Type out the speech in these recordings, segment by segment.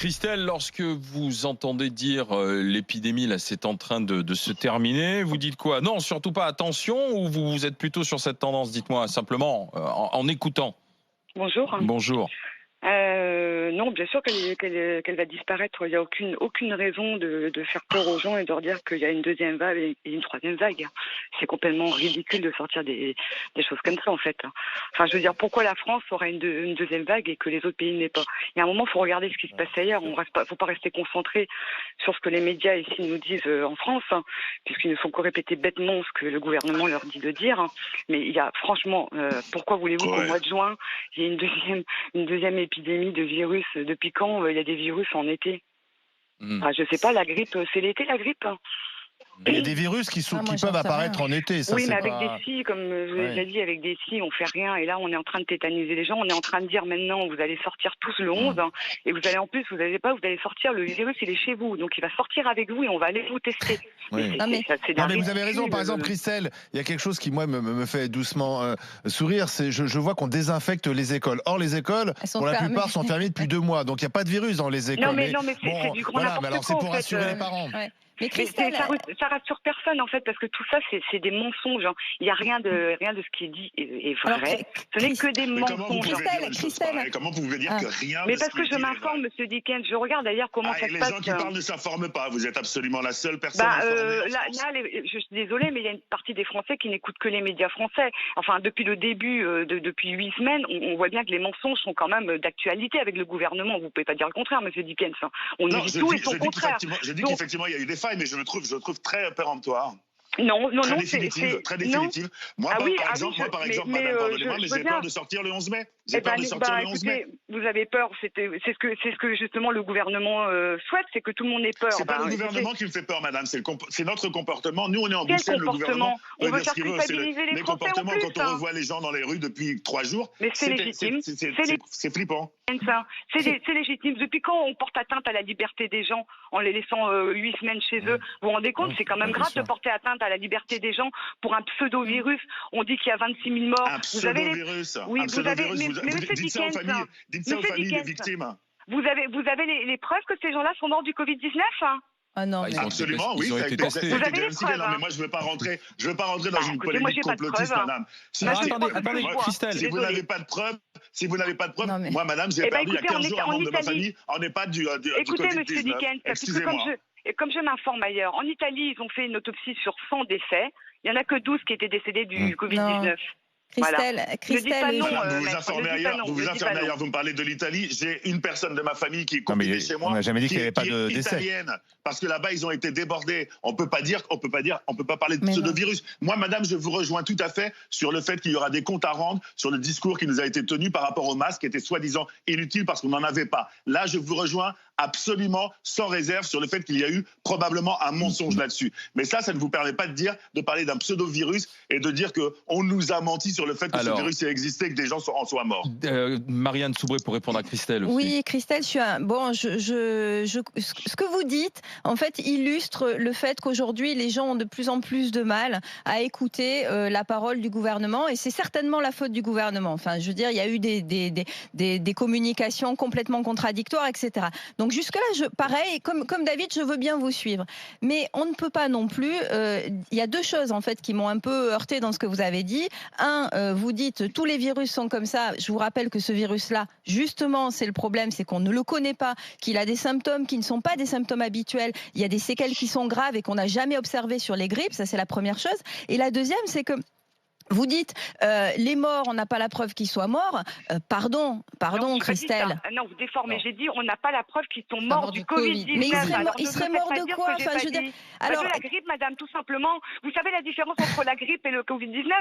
Christelle, lorsque vous entendez dire l'épidémie là, c'est en train de se terminer, vous dites quoi? Non, surtout pas attention, ou vous êtes plutôt sur cette tendance? Dites-moi simplement en écoutant. Bonjour. Bonjour. Non, bien sûr qu'elle va disparaître. Il n'y a aucune raison de faire peur aux gens et de leur dire qu'il y a une deuxième vague et une troisième vague. C'est complètement ridicule de sortir des choses comme ça, en fait. Enfin, je veux dire, pourquoi la France aura une deuxième vague et que les autres pays n'aient pas? Il y a un moment, il faut regarder ce qui se passe ailleurs. Il ne faut pas rester concentré sur ce que les médias ici nous disent en France, puisqu'ils ne font que répéter bêtement ce que le gouvernement leur dit de dire. Mais il y a, franchement, pourquoi voulez-vous qu'au mois de juin, il y ait une deuxième épidémie de virus? Depuis quand il y a des virus en été? Enfin, je sais pas, la grippe, c'est l'été, la grippe? Il y a des virus qui peuvent apparaître en été. Ça, oui, mais avec des scies, comme je vous l'ai déjà dit, avec des scies, on fait rien. Et là, on est en train de tétaniser les gens. On est en train de dire maintenant, vous allez sortir tous le 11. Et vous allez en plus, vous allez sortir, le virus, il est chez vous. Donc, il va sortir avec vous et on va aller vous tester. Oui. Mais vous avez raison. Par exemple, Christelle, il y a quelque chose qui, moi, me fait doucement sourire. C'est je vois qu'on désinfecte les écoles. Or, les écoles, pour la plupart, sont fermées depuis 2 mois. Donc, il n'y a pas de virus dans les écoles. Non, mais c'est du grand n'importe quoi. C'est pour rassurer les parents. Ouais. Mais Christelle, ça rassure personne en fait, parce que tout ça c'est des mensonges. Il n'y a rien de ce qui est dit est vrai. Alors, ce n'est que des mensonges. Christelle, comment vous pouvez dire que rien? Mais parce que je m'informe, Monsieur Dickens. Je regarde d'ailleurs comment ça se passe. Les gens qui parlent ne s'informent pas. Vous êtes absolument la seule personne informée. Je suis désolée, mais il y a une partie des Français qui n'écoutent que les médias français. Enfin, depuis le début, depuis 8 semaines, on voit bien que les mensonges sont quand même d'actualité avec le gouvernement. Vous ne pouvez pas dire le contraire, Monsieur Dickens. On dit tout et son contraire. Je dis qu'effectivement il y a eu des failles, mais je le trouve très péremptoire. Non, très définitive. Moi, par exemple, madame, pardonnez-moi, mais j'ai peur de sortir le 11 mai. J'ai peur de sortir le 11 mai. Vous avez peur, c'est ce que justement le gouvernement souhaite, c'est que tout le monde ait peur. C'est pas le gouvernement qui me fait peur, madame, c'est notre comportement. Nous, on est en Bruxelles, le gouvernement. On veut faire culpabiliser les Français en plus. Quand on revoit les gens dans les rues depuis 3 jours, mais c'est légitime. C'est flippant. C'est légitime. Depuis quand on porte atteinte à la liberté des gens en les laissant 8 semaines chez eux? Vous vous rendez compte, c'est quand même grave de porter atteinte à la liberté des gens pour un pseudo-virus. On dit qu'il y a 26 000 morts. Un pseudo-virus. Oui, vous avez. Mais dites ça aux familles des victimes. Vous avez les preuves que ces gens-là sont morts du Covid-19? Ah non, absolument, oui, ça a été testé. Vous avez les preuves, non, mais moi, je ne veux pas rentrer dans une polémique complotiste, madame. Attendez, Christelle. Si vous n'avez pas de preuves, moi, madame, j'ai perdu il y a 15 jours un membre de ma famille en EHPAD du Covid-19. Écoutez, monsieur Dickens, parce que comme je m'informe ailleurs, en Italie, ils ont fait une autopsie sur 100 décès. Il n'y en a que 12 qui étaient décédés du Covid-19. Christelle, vous vous informez ailleurs, vous me parlez de l'Italie. J'ai une personne de ma famille qui est confinée chez moi. On n'a jamais dit qu'il n'y avait pas de décès. Italienne, parce que là-bas, ils ont été débordés. On peut pas parler de pseudo-virus. Moi, madame, je vous rejoins tout à fait sur le fait qu'il y aura des comptes à rendre sur le discours qui nous a été tenu par rapport au masque, qui était soi-disant inutile parce qu'on n'en avait pas. Là, je vous rejoins absolument sans réserve sur le fait qu'il y a eu probablement un mensonge là-dessus. Mais ça ne vous permet pas de parler d'un pseudo-virus et de dire qu'on nous a menti sur le fait que ce virus ait existé et que des gens en soient morts. Marianne Soubré pour répondre à Christelle aussi. Oui, Christelle, ce que vous dites, en fait, illustre le fait qu'aujourd'hui, les gens ont de plus en plus de mal à écouter la parole du gouvernement, et c'est certainement la faute du gouvernement. Enfin, je veux dire, il y a eu des communications complètement contradictoires, etc. Donc jusque-là, pareil, comme David, je veux bien vous suivre. Mais on ne peut pas non plus... Il y a 2 choses, en fait, qui m'ont un peu heurté dans ce que vous avez dit. Vous dites tous les virus sont comme ça. Je vous rappelle que ce virus-là, justement, c'est le problème, c'est qu'on ne le connaît pas, qu'il a des symptômes qui ne sont pas des symptômes habituels. Il y a des séquelles qui sont graves et qu'on n'a jamais observées sur les grippes. Ça, c'est la première chose. Et la deuxième, c'est que vous dites, les morts, on n'a pas la preuve qu'ils soient morts. Pardon, Christelle. Non, vous déformez. J'ai dit, on n'a pas la preuve qu'ils sont morts du Covid-19. Mais ils seraient morts de quoi? Enfin, je veux dire, alors, de la grippe, madame, tout simplement. Vous savez la différence entre la grippe et le Covid-19?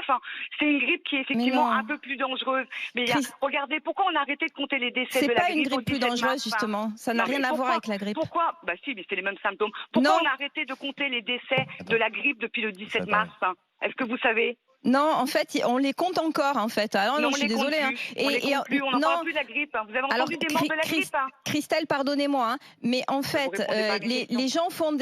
C'est une grippe qui est effectivement un peu plus dangereuse. Mais regardez, pourquoi on a arrêté de compter les décès de la grippe? C'est pas une grippe plus dangereuse, justement. Ça n'a rien à voir avec la grippe. Pourquoi? Bah si, mais c'est les mêmes symptômes. Pourquoi on a arrêté de compter les décès de la grippe depuis le 17 mars? Est-ce que vous savez? Non, en fait, on les compte encore, en fait. Alors, non, je suis désolée. On n'en parle plus de la grippe. Vous avez entendu des morts de la grippe. Christelle, pardonnez-moi, mais en fait, les gens font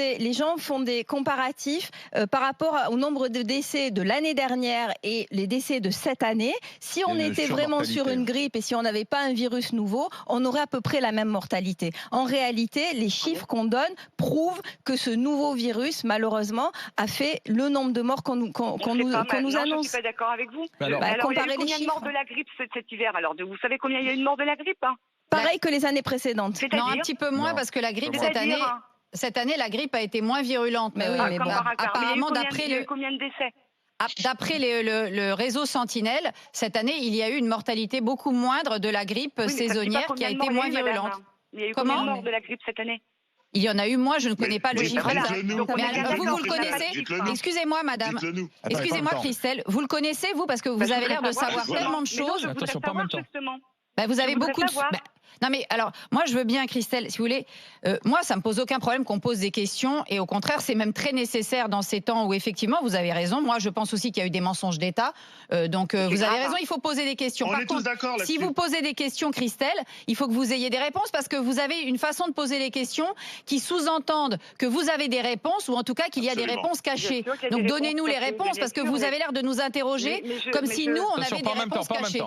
des comparatifs par rapport au nombre de décès de l'année dernière et les décès de cette année. Si on était vraiment sur une grippe et si on n'avait pas un virus nouveau, on aurait à peu près la même mortalité. En réalité, les chiffres qu'on donne prouvent que ce nouveau virus, malheureusement, a fait le nombre de morts qu'on nous annonce. Je ne suis pas d'accord avec vous. Alors, il y a eu combien de morts de la grippe cet hiver? Alors, vous savez combien il y a eu de morts de la grippe? Pareil que les années précédentes. Non, un petit peu moins parce que la grippe cette année, la grippe a été moins virulente. Mais oui, mais apparemment, d'après combien de décès? D'après le réseau Sentinelle, cette année, il y a eu une mortalité beaucoup moindre de la grippe saisonnière qui a été moins virulente. Il y a eu combien de morts de la grippe cette année? Il y en a eu moins, je ne connais pas le chiffre exact. Mais vous le connaissez? Excusez-moi, madame. Excusez-moi, Christelle. Vous le connaissez, vous? Parce que vous avez l'air de savoir tellement de choses. Attention, pas en même temps. Vous avez beaucoup de... Non mais alors, moi je veux bien, Christelle, si vous voulez, moi ça me pose aucun problème qu'on pose des questions et au contraire c'est même très nécessaire dans ces temps où effectivement vous avez raison. Moi je pense aussi qu'il y a eu des mensonges d'État, donc vous avez raison, il faut poser des questions. Par contre, si vous posez des questions, Christelle, il faut que vous ayez des réponses parce que vous avez une façon de poser les questions qui sous-entendent que vous avez des réponses ou en tout cas qu'il y a des réponses cachées. Donc donnez-nous les réponses parce que vous avez l'air de nous interroger comme si nous on avait des réponses cachées.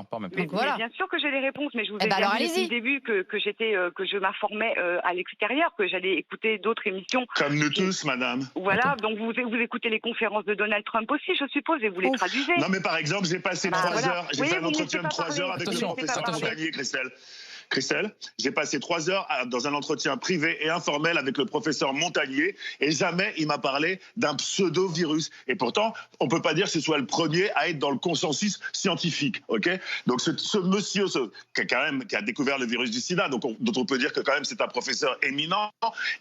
Voilà. Bien sûr que j'ai les réponses, mais je vous ai dit depuis le début que je m'informais à l'extérieur, que j'allais écouter d'autres émissions. Comme nous tous, madame. Voilà, donc vous écoutez les conférences de Donald Trump aussi, je suppose, et vous les traduisez. Non, mais par exemple, j'ai passé 3 heures, j'ai fait un entretien de 3 heures avec le professeur Montagnier, Christelle, j'ai passé 3 heures dans un entretien privé et informel avec le professeur Montagnier et jamais il m'a parlé d'un pseudo-virus. Et pourtant, on ne peut pas dire que ce soit le premier à être dans le consensus scientifique. Donc ce monsieur qui a découvert le virus du sida, dont on peut dire que quand même c'est un professeur éminent,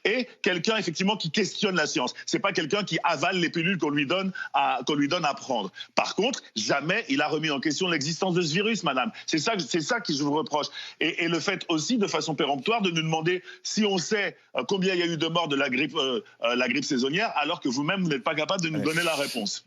et quelqu'un effectivement qui questionne la science. Ce n'est pas quelqu'un qui avale les pilules qu'on lui donne à prendre. Par contre, jamais il a remis en question l'existence de ce virus, madame. C'est ça que je vous reproche. Et le fait aussi, de façon péremptoire, de nous demander si on sait combien il y a eu de morts de la grippe saisonnière, alors que vous-même, vous n'êtes pas capable de nous donner la réponse.